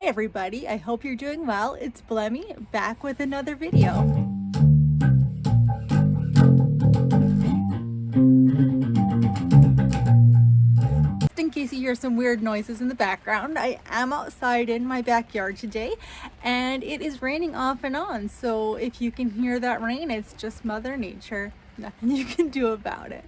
Everybody, I hope you're doing well. It's Blemmy back with another video. Just in case you hear some weird noises in the background, I am outside in my backyard today and it is raining off and on. So if you can hear that rain, it's just Mother Nature. Nothing you can do about it.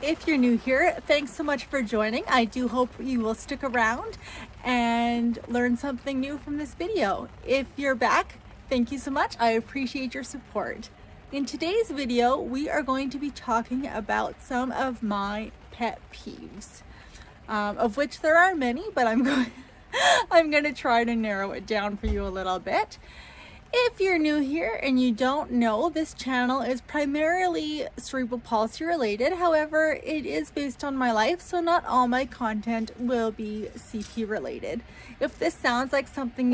If you're new here, thanks so much for joining. I do hope you will stick around and learn something new from this video. If you're back, thank you so much. I appreciate your support. In today's video, we are going to be talking about some of my pet peeves, of which there are many, but I'm going to try to narrow it down for you a little bit. If you're new here and you don't know, this channel is primarily cerebral palsy related. However, it is based on my life, so not all my content will be CP related. If this sounds like something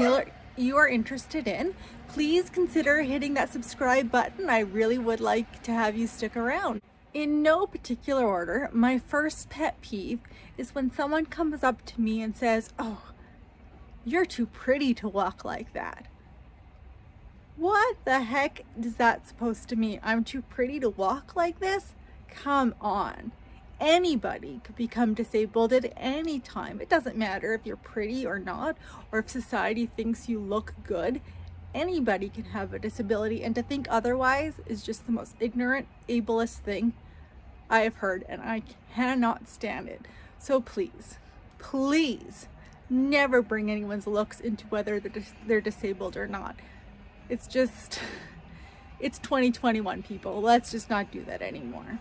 you are interested in, please consider hitting that subscribe button. I really would like to have you stick around. In no particular order, my first pet peeve is when someone comes up to me and says, "Oh, you're too pretty to walk like that." What the heck is that supposed to mean? I'm too pretty to walk like this? Come on. Anybody could become disabled at any time. It doesn't matter if you're pretty or not, or if society thinks you look good. Anybody can have a disability, and to think otherwise is just the most ignorant, ableist thing I have heard, and I cannot stand it. So please, please never bring anyone's looks into whether they're disabled or not. It's 2021, people. Let's just not do that anymore.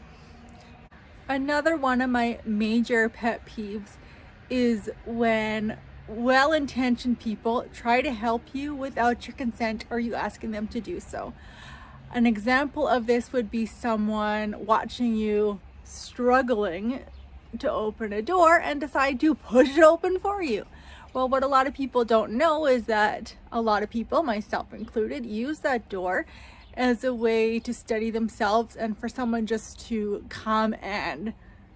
Another one of my major pet peeves is when well-intentioned people try to help you without your consent or you asking them to do so. An example of this would be someone watching you struggling to open a door and decide to push it open for you. Well, what a lot of people don't know is that a lot of people, myself included, use that door as a way to steady themselves, and for someone just to come and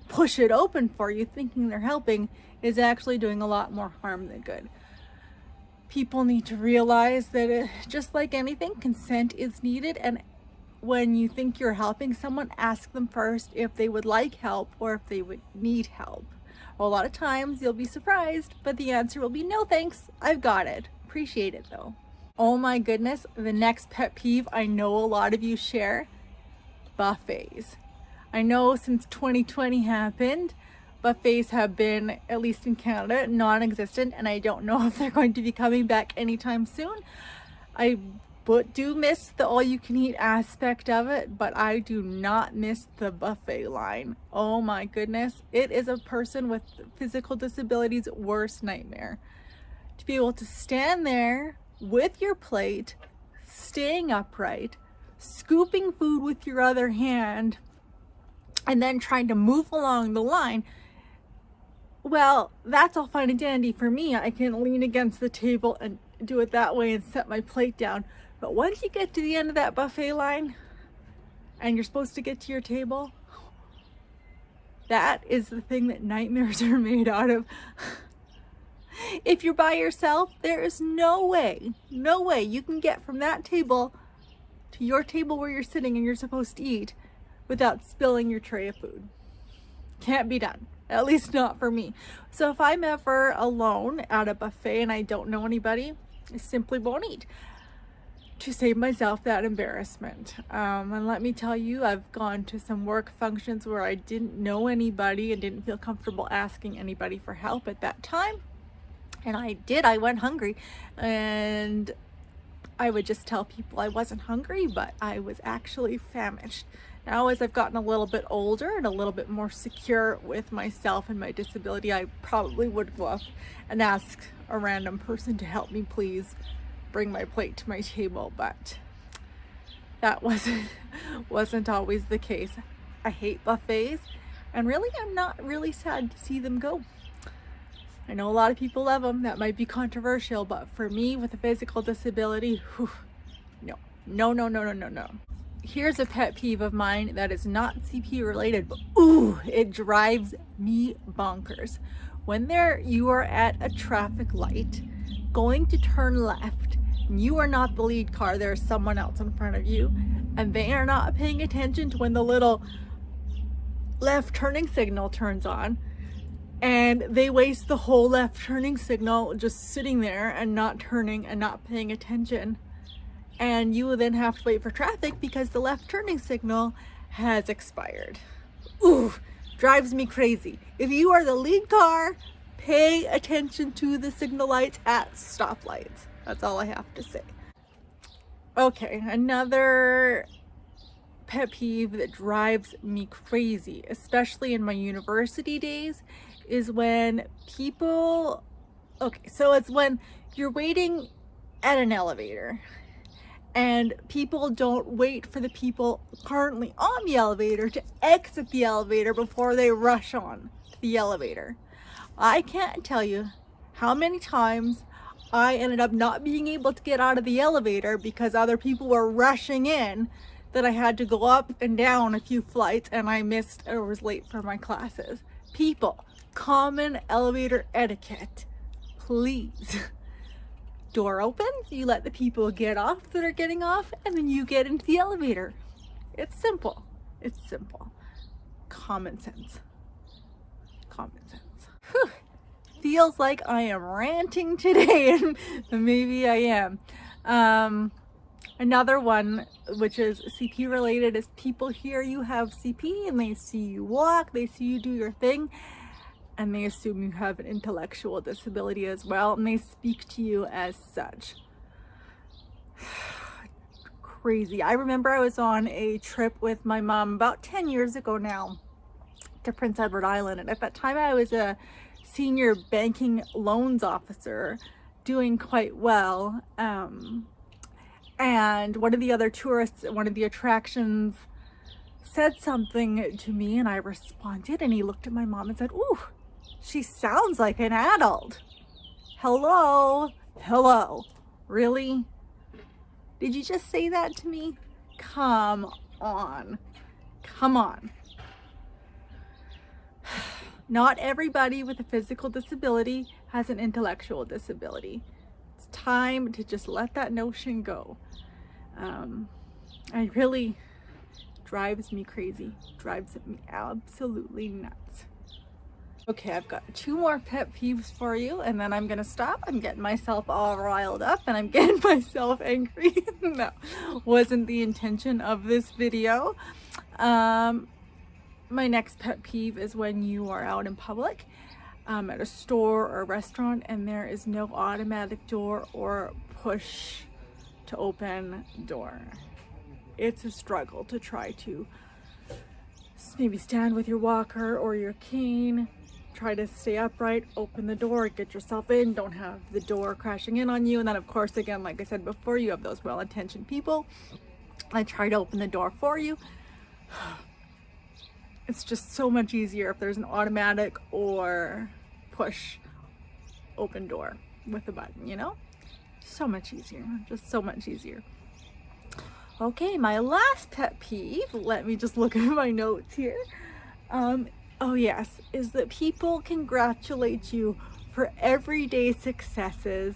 push it open for you thinking they're helping is actually doing a lot more harm than good. People need to realize that just like anything, consent is needed, and when you think you're helping someone, ask them first if they would like help or if they would need help. Well, a lot of times you'll be surprised, but the answer will be no thanks, I've got it. Appreciate it though. Oh my goodness, the next pet peeve I know a lot of you share, buffets. I know since 2020 happened, buffets have been, at least in Canada, non-existent, and I don't know if they're going to be coming back anytime soon. I do miss the all-you-can-eat aspect of it, but I do not miss the buffet line. Oh my goodness, it is a person with physical disabilities' worst nightmare. To be able to stand there with your plate, staying upright, scooping food with your other hand, and then trying to move along the line. Well, that's all fine and dandy for me. I can lean against the table and do it that way and set my plate down. But once you get to the end of that buffet line and you're supposed to get to your table, that is the thing that nightmares are made out of. If you're by yourself, there is no way you can get from that table to your table where you're sitting and you're supposed to eat without spilling your tray of food. Can't be done. At least not for me. So if I'm ever alone at a buffet and I don't know anybody, I simply won't eat to save myself that embarrassment. And let me tell you, I've gone to some work functions where I didn't know anybody and didn't feel comfortable asking anybody for help at that time. And I went hungry, and I would just tell people I wasn't hungry, but I was actually famished. Now, as I've gotten a little bit older and a little bit more secure with myself and my disability, I probably would go up and ask a random person to help me please bring my plate to my table, but that wasn't always the case. I hate buffets, and really I'm not really sad to see them go. I know a lot of people love them. That might be controversial, but for me with a physical disability, no. Here's a pet peeve of mine that is not CP related, but ooh, it drives me bonkers. When you are at a traffic light going to turn left, and you are not the lead car, there's someone else in front of you, and they are not paying attention to when the little left turning signal turns on, and they waste the whole left turning signal just sitting there and not turning and not paying attention. And you will then have to wait for traffic because the left turning signal has expired. Ooh, drives me crazy. If you are the lead car, pay attention to the signal lights at stoplights. That's all I have to say. Okay, another pet peeve that drives me crazy, especially in my university days, is when people, so it's when you're waiting at an elevator and people don't wait for the people currently on the elevator to exit the elevator before they rush on to the elevator. I can't tell you how many times I ended up not being able to get out of the elevator because other people were rushing in, that I had to go up and down a few flights and I missed or was late for my classes. People, common elevator etiquette, please. Door opens, you let the people get off that are getting off, and then you get into the elevator. It's simple. It's simple. Common sense. Common sense. Whew. Feels like I am ranting today, and maybe I am. Another one, which is CP related, is people hear you have CP and they see you walk, they see you do your thing, and they assume you have an intellectual disability as well, and they speak to you as such. Crazy. I remember I was on a trip with my mom about 10 years ago now to Prince Edward Island, and at that time I was a senior banking loans officer doing quite well. And one of the other tourists at one of the attractions said something to me, and I responded, and he looked at my mom and said, "Ooh, she sounds like an adult." Hello? Really? Did you just say that to me? Come on. Not everybody with a physical disability has an intellectual disability. It's time to just let that notion go. It really drives me crazy, drives me absolutely nuts. Okay, I've got 2 more pet peeves for you, and then I'm gonna stop. I'm getting myself all riled up and I'm getting myself angry. No, wasn't the intention of this video. My next pet peeve is when you are out in public, at a store or a restaurant, and there is no automatic door or push to open door. It's a struggle to try to maybe stand with your walker or your cane, try to stay upright, open the door, get yourself in, don't have the door crashing in on you. And then of course, again, like I said before, you have those well-intentioned people. I try to open the door for you. It's just so much easier if there's an automatic or push open door with a button, you know? So much easier, just so much easier. Okay, my last pet peeve, let me just look at my notes here. Oh yes, is that people congratulate you for everyday successes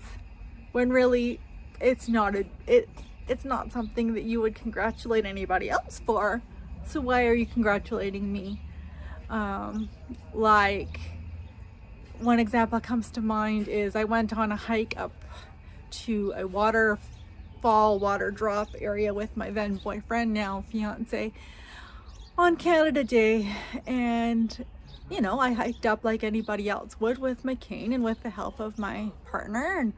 when really it's not something that you would congratulate anybody else for. So why are you congratulating me? Like, one example that comes to mind is I went on a hike up to a water drop area with my then boyfriend, now fiance, on Canada Day, and you know, I hiked up like anybody else would with my cane and with the help of my partner, and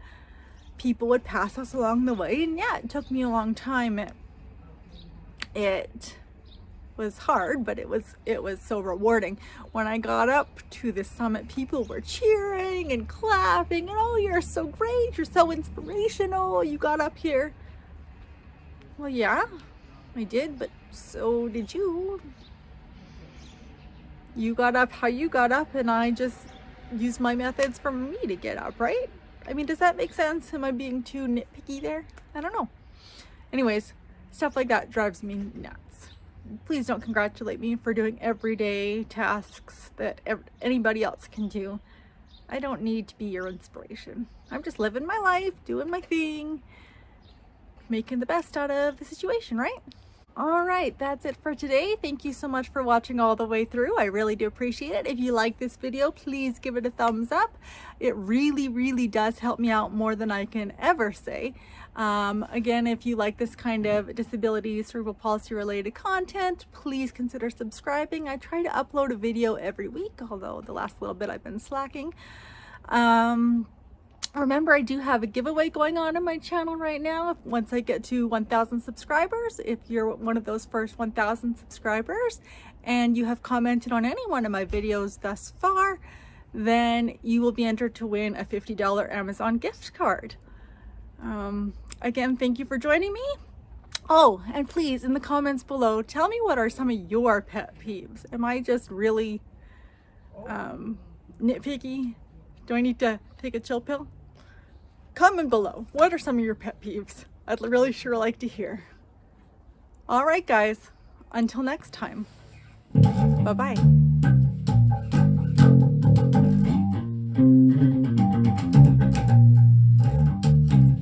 people would pass us along the way, and yeah, it took me a long time. It was hard, but it was so rewarding. When I got up to the summit, people were cheering and clapping and, "Oh, you're so great, you're so inspirational, you got up here." Well, yeah, I did, but so did you. You got up how you got up, and I just used my methods for me to get up, right? I mean, does that make sense? Am I being too nitpicky there? I don't know. Anyways, stuff like that drives me nuts. Please don't congratulate me for doing everyday tasks that anybody else can do. I don't need to be your inspiration. I'm just living my life, doing my thing, making the best out of the situation, right? All right, that's it for today. Thank you so much for watching all the way through. I really do appreciate it. If you like this video, please give it a thumbs up. It really, really does help me out more than I can ever say. Again, if you like this kind of disability, cerebral palsy related content, please consider subscribing. I try to upload a video every week, although the last little bit I've been slacking. Remember, I do have a giveaway going on my channel right now. Once I get to 1,000 subscribers, if you're one of those first 1,000 subscribers and you have commented on any one of my videos thus far, then you will be entered to win a $50 Amazon gift card. Again, thank you for joining me. Oh, and please, in the comments below, tell me what are some of your pet peeves. Am I just really nitpicky? Do I need to take a chill pill? Comment below. What are some of your pet peeves? I'd really sure like to hear. All right, guys. Until next time. Bye-bye.